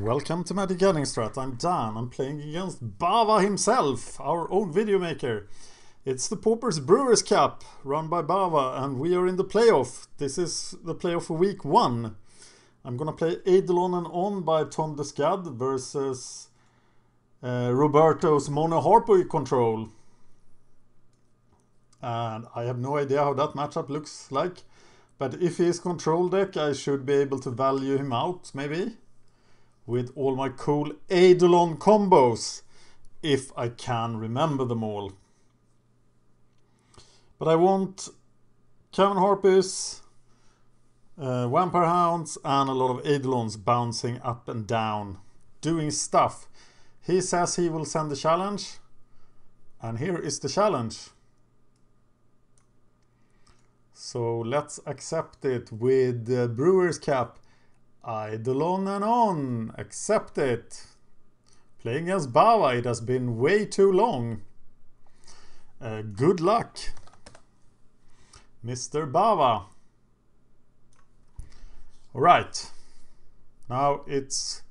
Welcome to Magic Gathering Strat. I'm Dan. I'm playing against Bava himself, our own video maker. It's the Pauper Brewers Cup, run by Bava, and we are in the playoff. This is the playoff for week 1. I'm gonna play Eidolon and On by Tom Descad versus Roberto's Mono Harpy control. And I have no idea how that matchup looks like. But if he is control deck, I should be able to value him out, maybe. With all my cool Eidolon combos. If I can remember them all. But I want Cavern Harpies, Vampire Hounds, and a lot of Eidolons bouncing up and down. Doing stuff. He says he will send the challenge. And here is the challenge. So let's accept it with the Brewer's Cap. Eidolon and On. Accept it. Playing as Bava. It has been way too long. Good luck, Mr. Bava. Alright. Now it's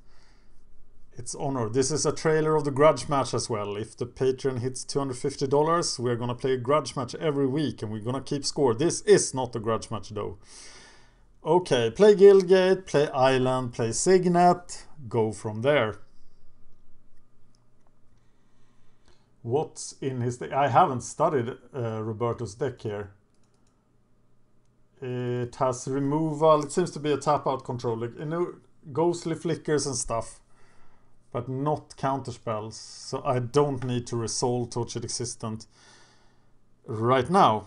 honor. This is a trailer of the Grudge match as well. If the Patreon hits $250, we're gonna play a Grudge match every week and we're gonna keep score. This is not a Grudge match though. Okay, play Guildgate, play Island, play Signet, go from there. What's in his deck? I haven't studied Roberto's deck here. It has removal. It seems to be a tap out control. Like, you know, ghostly flickers and stuff. But not counter spells. So I don't need to resolve Tortured Existent right now.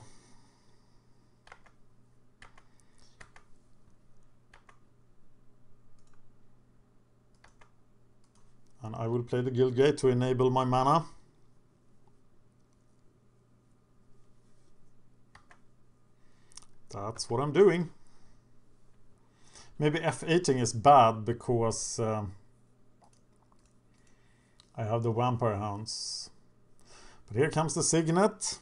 And I will play the Guildgate to enable my mana. That's what I'm doing. Maybe F8ing is bad because I have the Vampire Hounds. But here comes the Signet.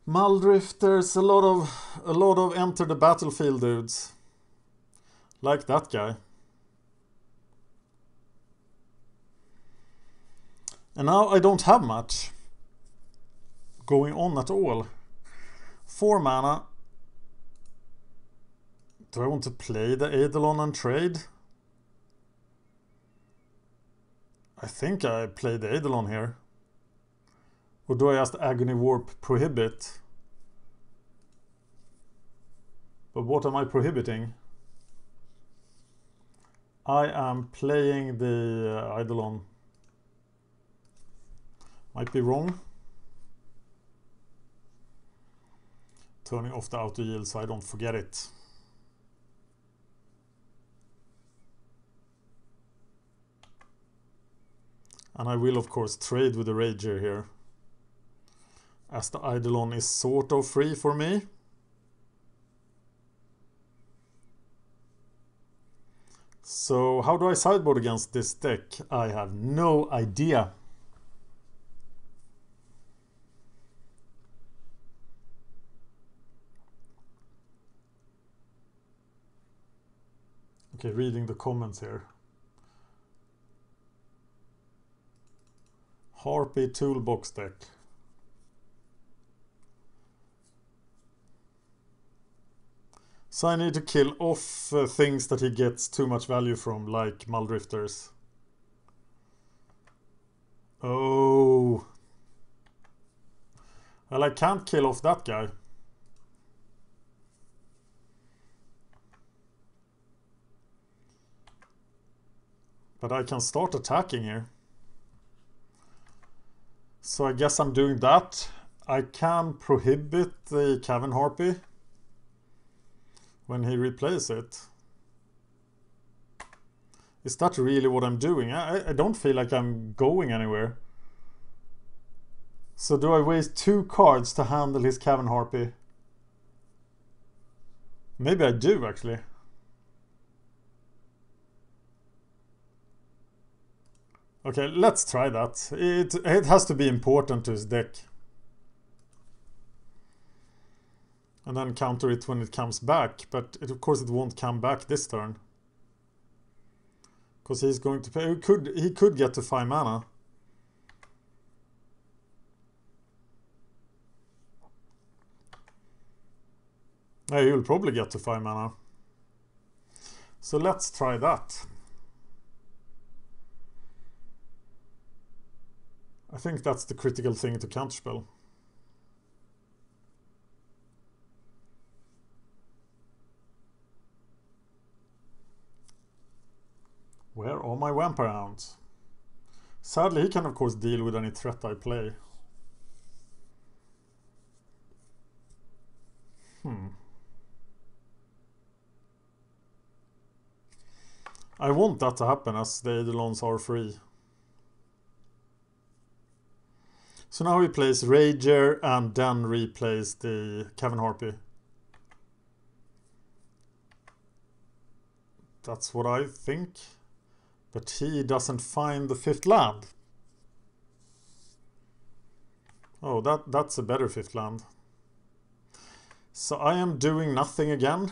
Muldrifters, a lot of enter the battlefield dudes. Like that guy. And now I don't have much going on at all. 4 mana. Do I want to play the Eidolon and trade? I think I play the Eidolon here. Or do I just Agony Warp prohibit? But what am I prohibiting? I am playing the Eidolon. Might be wrong. Turning off the auto yield so I don't forget it. And I will of course trade with the Rager here. As the Eidolon is sort of free for me. So how do I sideboard against this deck? I have no idea. Okay, reading the comments here. Harpy toolbox deck. So I need to kill off things that he gets too much value from, like Muldrifters. Oh. Well, I can't kill off that guy. But I can start attacking here. So I guess I'm doing that. I can prohibit the Cavern Harpy when he replays it. Is that really what I'm doing? I don't feel like I'm going anywhere. So do I waste 2 cards to handle his Cavern Harpy? Maybe I do actually. Okay, let's try that. It has to be important to his deck. And then counter it when it comes back, but of course it won't come back this turn. Because he's going to pay. He could get to 5 mana. Yeah, he'll probably get to 5 mana. So let's try that. I think that's the critical thing to counterspell. Where are my Vampire Hounds? Sadly, he can of course deal with any threat I play. I want that to happen as the Eidolons are free. So now he plays Rager and then replays the Cavern Harpy. That's what I think. But he doesn't find the 5th land. Oh, that's a better 5th land. So I am doing nothing again.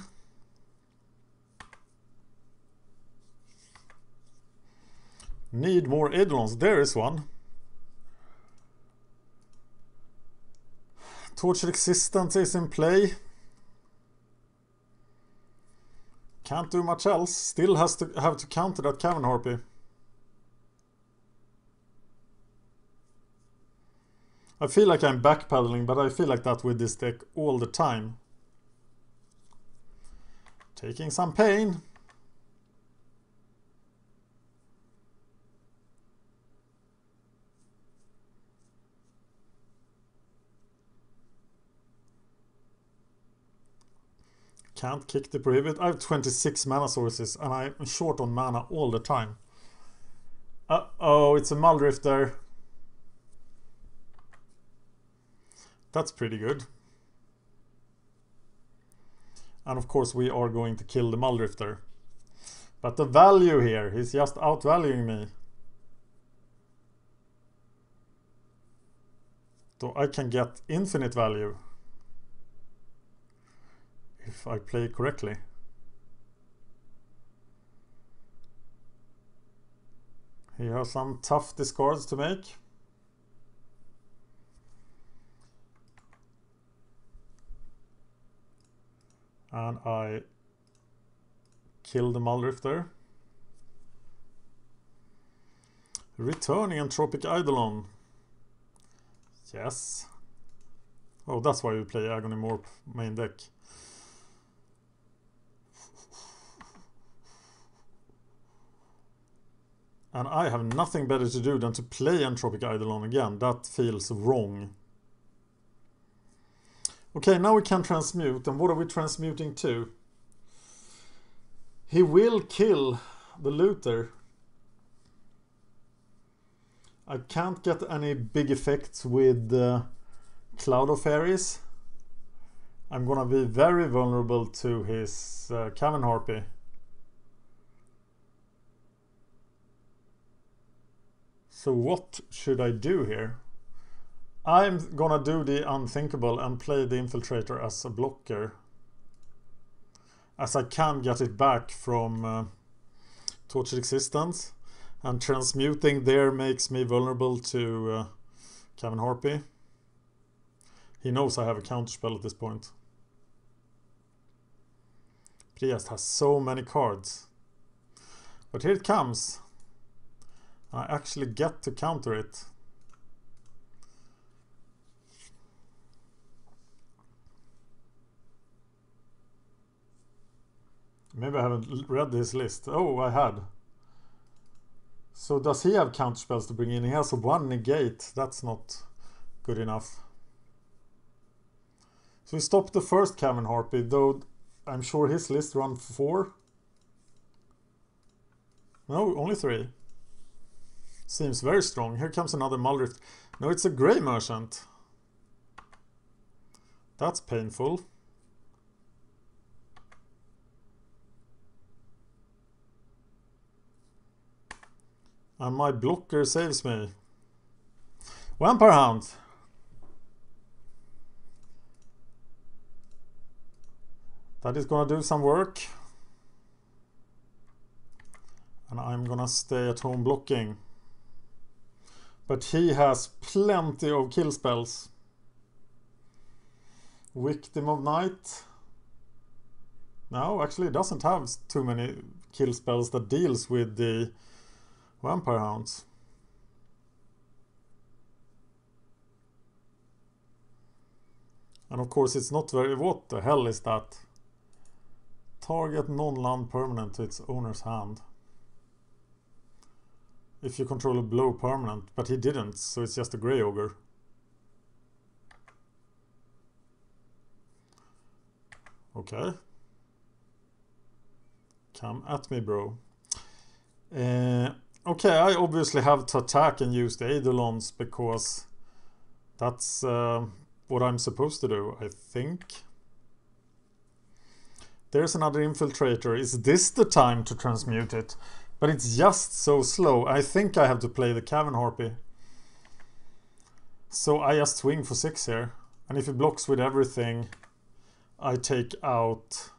Need more Eidolons. There is one. Tortured Existence is in play. Can't do much else. Still have to counter that Cavern Harpy. I feel like I'm backpedaling, but I feel like that with this deck all the time. Taking some pain. Can't kick the prohibit. I have 26 mana sources and I'm short on mana all the time. Uh-oh, it's a Muldrifter. That's pretty good. And of course we are going to kill the Muldrifter. But the value here, he's just outvaluing me. So I can get infinite value. If I play correctly. He has some tough discards to make. And I kill the Muldrifter. Returning Entropic Eidolon. Yes. Oh, that's why we play Agony Morp main deck. And I have nothing better to do than to play Entropic Eidolon again. That feels wrong. Okay, now we can transmute. And what are we transmuting to? He will kill the Looter. I can't get any big effects with Cloud of Fairies. I'm gonna be very vulnerable to his Cavern Harpy. So what should I do here? I'm gonna do the unthinkable and play the Infiltrator as a blocker. As I can get it back from Tortured Existence. And transmuting there makes me vulnerable to Cavern Harpy. He knows I have a counterspell at this point. Priest has so many cards. But here it comes. I actually get to counter it. Maybe I haven't read his list. Oh, I had. So does he have counterspells to bring in? He has one negate. That's not good enough. So we stopped the first Cavern Harpy, though I'm sure his list run 4. No, only 3. Seems very strong. Here comes another Muldrift. No, it's a Grey Merchant. That's painful. And my blocker saves me. Vampire Hound. That is gonna do some work. And I'm gonna stay at home blocking. But he has plenty of kill spells. Victim of Night. No, actually it doesn't have too many kill spells that deals with the Vampire Hounds. And of course it's not very... What the hell is that? Target non-land permanent to its owner's hand. If you control a blow permanent, but he didn't, so it's just a Grey Ogre. Okay. Come at me, bro. Okay, I obviously have to attack and use the Eidolons because that's what I'm supposed to do, I think. There's another Infiltrator. Is this the time to transmute it? But it's just so slow. I think I have to play the Cavern Harpy. So I just swing for 6 here. And if he blocks with everything, I take out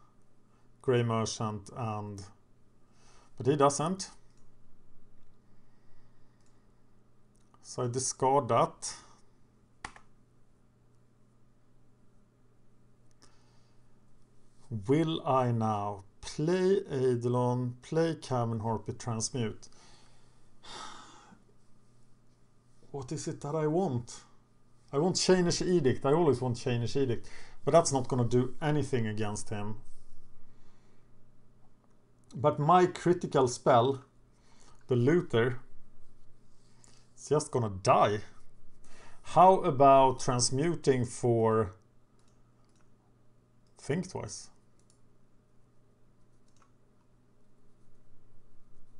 Grey Merchant and... But he doesn't. So I discard that. Will I now play Eidolon, play Cavern Harpy, transmute? What is it that I want? I want Chainish Edict. I always want Chainish Edict. But that's not going to do anything against him. But my critical spell, the Looter, is just going to die. How about transmuting for... Think twice.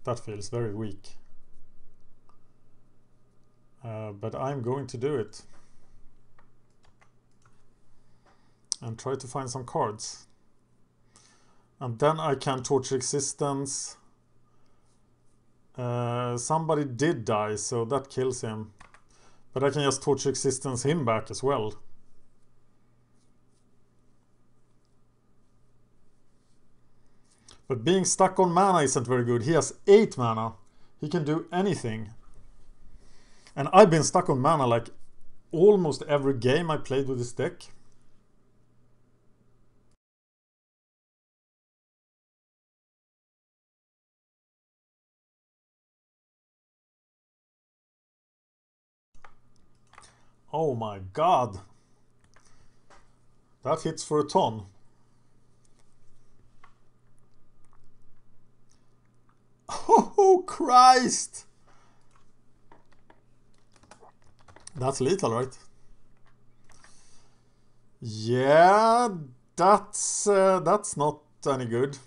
That feels very weak. But I'm going to do it. And try to find some cards. And then I can Torture Existence. Somebody did die, so that kills him. But I can just Torture Existence him back as well. But being stuck on mana isn't very good. He has 8 mana. He can do anything. And I've been stuck on mana like almost every game I played with this deck. Oh my god. That hits for a ton. Oh Christ! That's lethal, right? Yeah, that's not any good.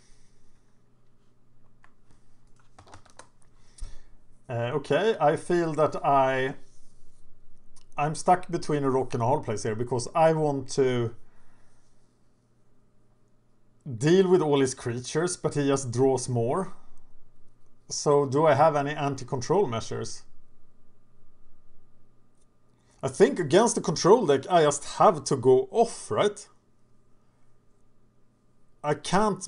Okay, I feel that I'm stuck between a rock and a hard place here because I want to deal with all his creatures, but he just draws more. So do I have any anti-control measures? I think against the control deck I just have to go off, right? I can't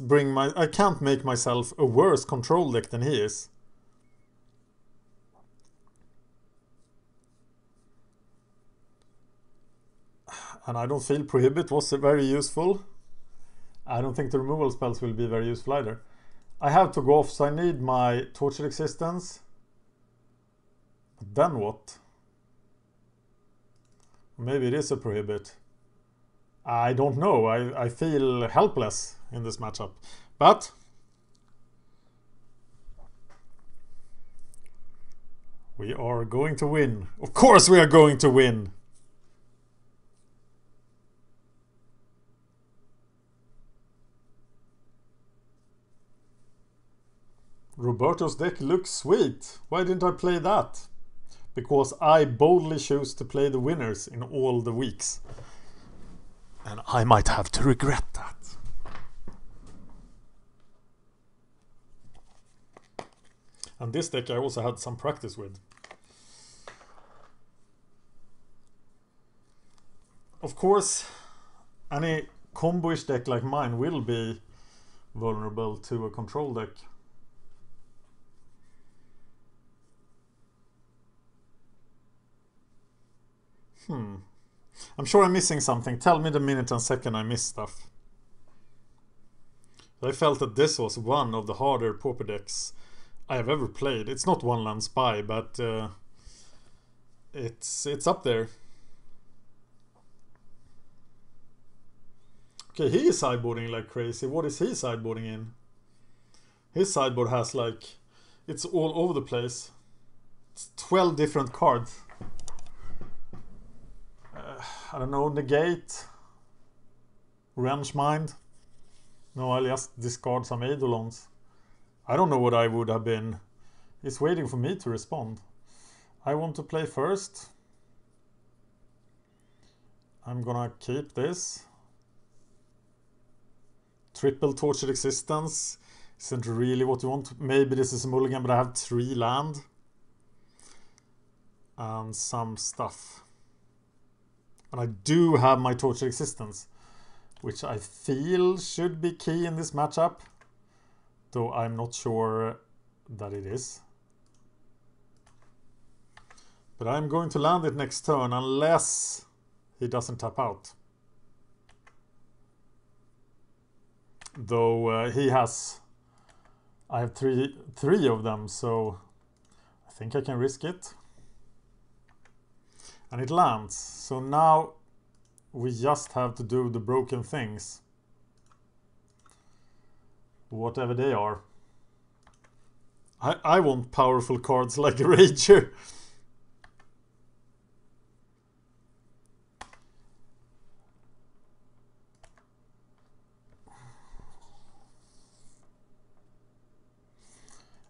make myself a worse control deck than he is. And I don't feel Prohibit was very useful. I don't think the removal spells will be very useful either. I have to go off, so I need my Tortured Existence. But then what? Maybe it is a Prohibit. I don't know. I feel helpless in this matchup. But we are going to win. Of course we are going to win. Roberto's deck looks sweet. Why didn't I play that? Because I boldly choose to play the winners in all the weeks. And I might have to regret that. And this deck I also had some practice with. Of course, any combo-ish deck like mine will be vulnerable to a control deck. I'm sure I'm missing something. Tell me the minute and second I miss stuff. I felt that this was one of the harder Pauper decks I have ever played. It's not One Land Spy, but it's up there. Okay, he is sideboarding like crazy. What is he sideboarding in? His sideboard has like... it's all over the place. It's 12 different cards. I don't know, negate. Wrench Mind. No, I'll just discard some Eidolons. I don't know what I would have been. He's waiting for me to respond. I want to play first. I'm gonna keep this. Triple Tortured Existence. Isn't really what you want. Maybe this is a mulligan, but I have 3 land. And some stuff. And I do have my Tortured Existence, which I feel should be key in this matchup, though I'm not sure that it is. But I'm going to land it next turn unless he doesn't tap out. Though he has... I have three of them, so I think I can risk it. And it lands. So now we just have to do the broken things. Whatever they are. I want powerful cards like Rager.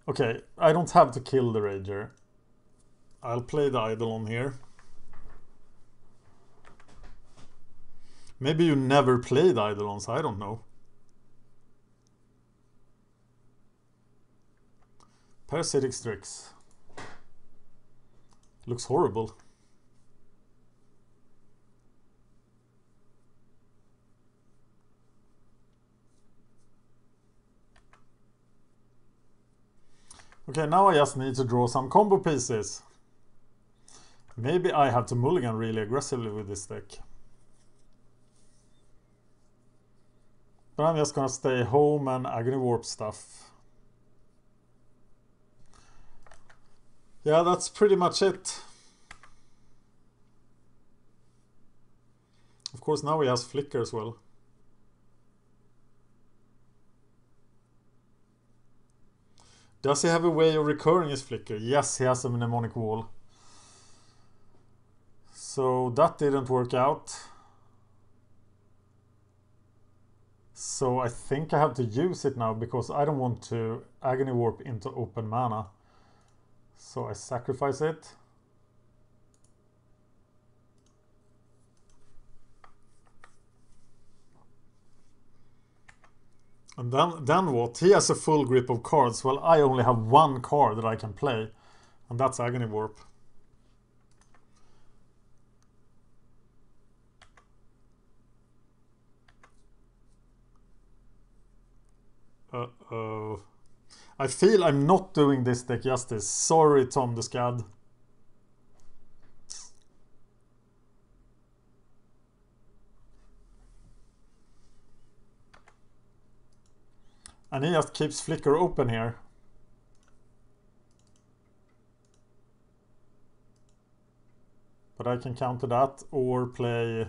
Okay, I don't have to kill the Rager. I'll play the Eidolon here. Maybe you never played Eidolons, I don't know. Parasitic Strix. Looks horrible. Okay, now I just need to draw some combo pieces. Maybe I have to mulligan really aggressively with this deck. But I'm just gonna stay home and Agony Warp stuff. Yeah, that's pretty much it. Of course, now he has Flicker as well. Does he have a way of recurring his Flicker? Yes, he has a Mnemonic Wall. So that didn't work out. So I think I have to use it now because I don't want to Agony Warp into open mana. So I sacrifice it. And then what? He has a full grip of cards. Well, I only have 1 card that I can play. And that's Agony Warp. Uh-oh. I feel I'm not doing this deck justice. Sorry, Tom the Scad. And he just keeps Flicker open here. But I can counter that or play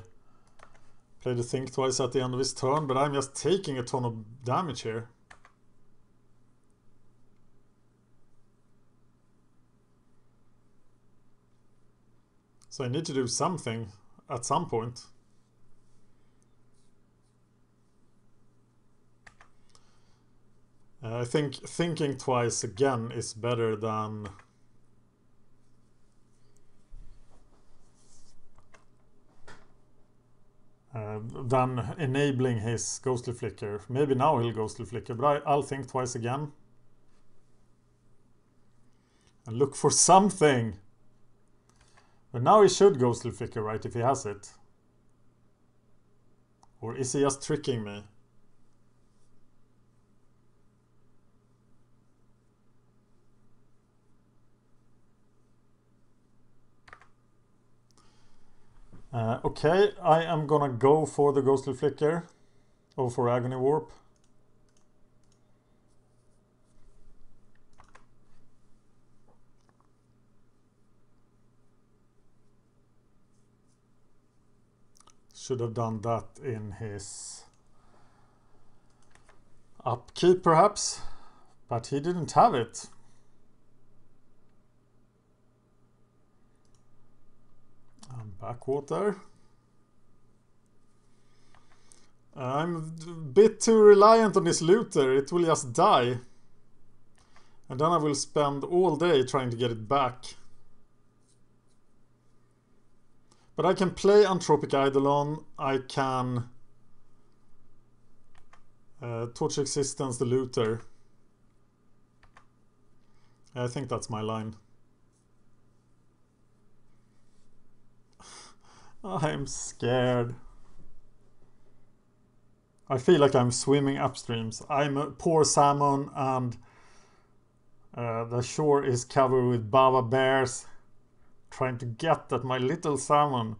the Think Twice at the end of his turn. But I'm just taking a ton of damage here. So I need to do something at some point. I think thinking twice again is better than enabling his Ghostly Flicker. Maybe now he'll Ghostly Flicker, but I'll think twice again. And look for something. But now he should Ghostly Flicker, right, if he has it. Or is he just tricking me? Okay, I am gonna go for the Ghostly Flicker. Or for Agony Warp. Should have done that in his upkeep perhaps, but he didn't have it. Backwater. I'm a bit too reliant on this looter. It will just die. And then I will spend all day trying to get it back. But I can play Anthropic Eidolon. I can Torch Existence the looter. I think that's my line. I'm scared. I feel like I'm swimming upstreams. I'm a poor salmon and the shore is covered with bava bears trying to get at my little salmon.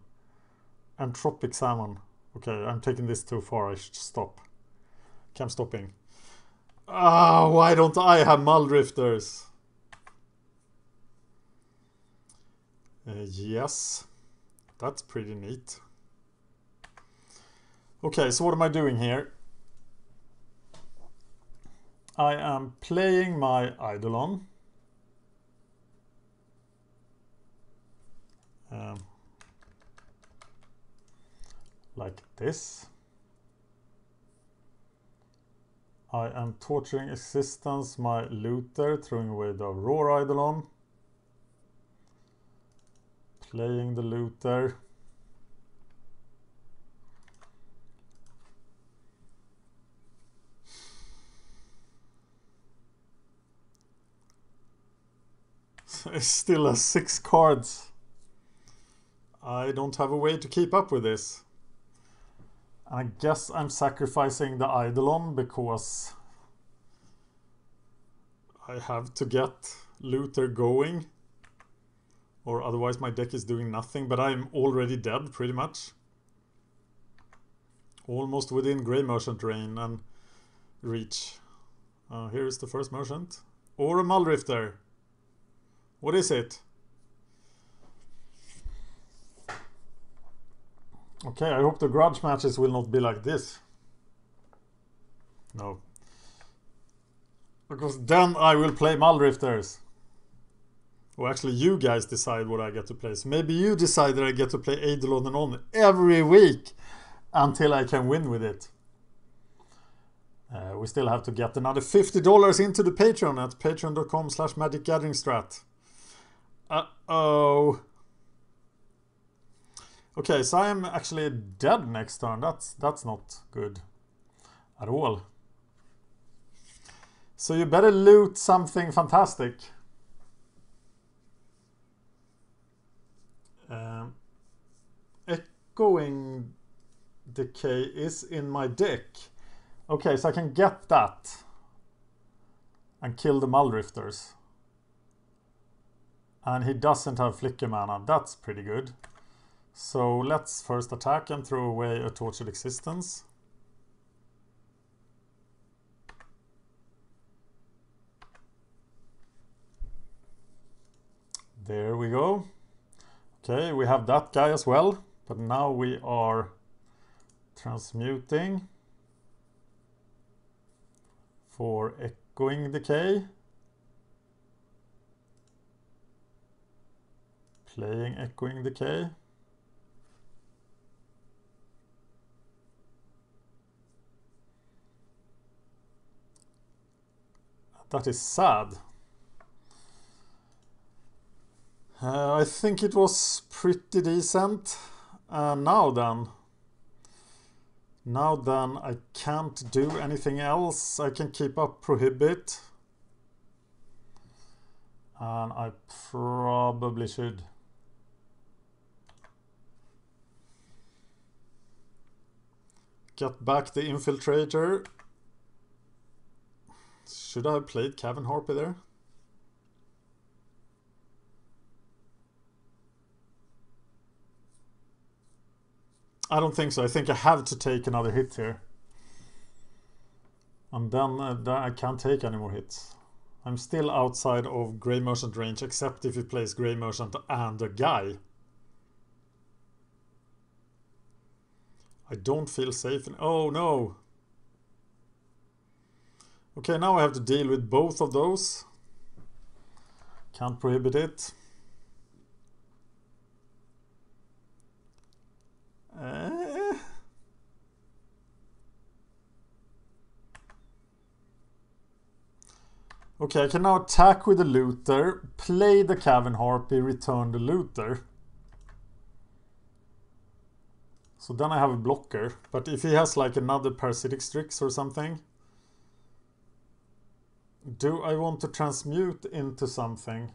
Anthropic salmon. Okay, I'm taking this too far. I should stop. Okay, I'm stopping. Ah, why don't I have Muldrifters? Yes. That's pretty neat. Okay, so what am I doing here? I am playing my Eidolon. Like this. I am torturing existence my looter, throwing away the Aurora Eidolon. Playing the looter. It still has 6 cards. I don't have a way to keep up with this. I guess I'm sacrificing the Eidolon because I have to get looter going. Or otherwise my deck is doing nothing, but I'm already dead pretty much. Almost within Grey Merchant range and reach. Here is the first Merchant. Or a Muldrifter. What is it? Okay, I hope the Grudge matches will not be like this. No. Because then I will play Muldrifters. Or actually you guys decide what I get to play. So maybe you decide that I get to play Eidolon and on every week until I can win with it. We still have to get another $50 into the Patreon at patreon.com/magicgatheringstrat. Uh-oh. Okay, so I am actually dead next turn. That's not good at all. So you better loot something fantastic. Echoing Decay is in my deck. Okay, so I can get that and kill the Muldrifters. And he doesn't have Flicker mana. That's pretty good. So let's first attack and throw away a Tortured Existence. There we go. Okay, we have that guy as well. But now we are transmuting for Echoing Decay. Playing Echoing Decay. That is sad. I think it was pretty decent. Now then, I can't do anything else. I can keep up Prohibit. And I probably should. Get back the Infiltrator. Should I have played Cavern Harpy there? I don't think so. I think I have to take another hit here. And then I can't take any more hits. I'm still outside of Grey Merchant range, except if he plays Grey Merchant and a guy. I don't feel safe. Oh no! Okay, now I have to deal with both of those. Can't prohibit it. Okay, I can now attack with the Looter, play the Cavern Harpy, return the Looter. So then I have a blocker, but if he has like another Parasitic Strix or something, do I want to transmute into something?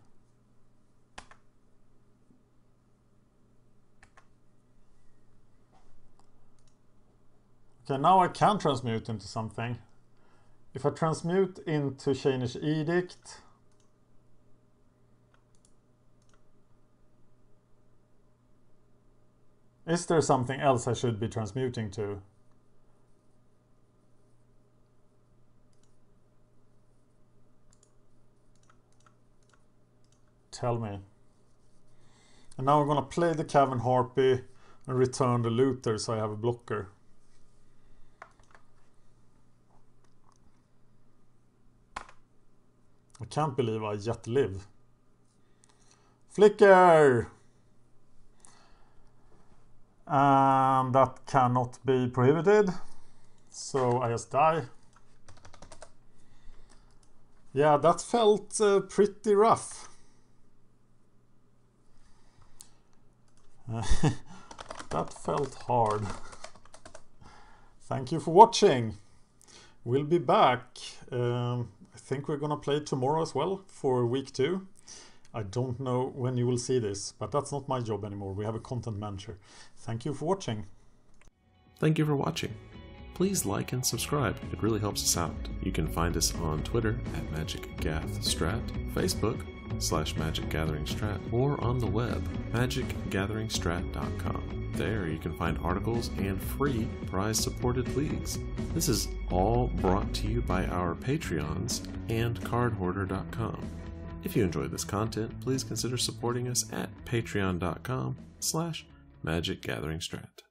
Okay, now I can transmute into something. If I transmute into Chainish Edict, is there something else I should be transmuting to? Tell me. And now I'm gonna play the Cavern Harpy and return the Looter so I have a blocker. I can't believe I yet live. Flicker! And that cannot be prohibited. So I just die. Yeah, that felt pretty rough. That felt hard. Thank you for watching. We'll be back. I think we're gonna play tomorrow as well for week 2. I don't know when you will see this, but that's not my job anymore. We have a content manager. Thank you for watching. Thank you for watching. Please like and subscribe. It really helps us out. You can find us on Twitter at MagicGathStrat, Facebook /MagicGatheringStrat, or on the web, magicgatheringstrat.com. There you can find articles and free prize-supported leagues. This is all brought to you by our Patreons and cardhoarder.com. If you enjoyed this content, please consider supporting us at patreon.com/MagicGatheringStrat.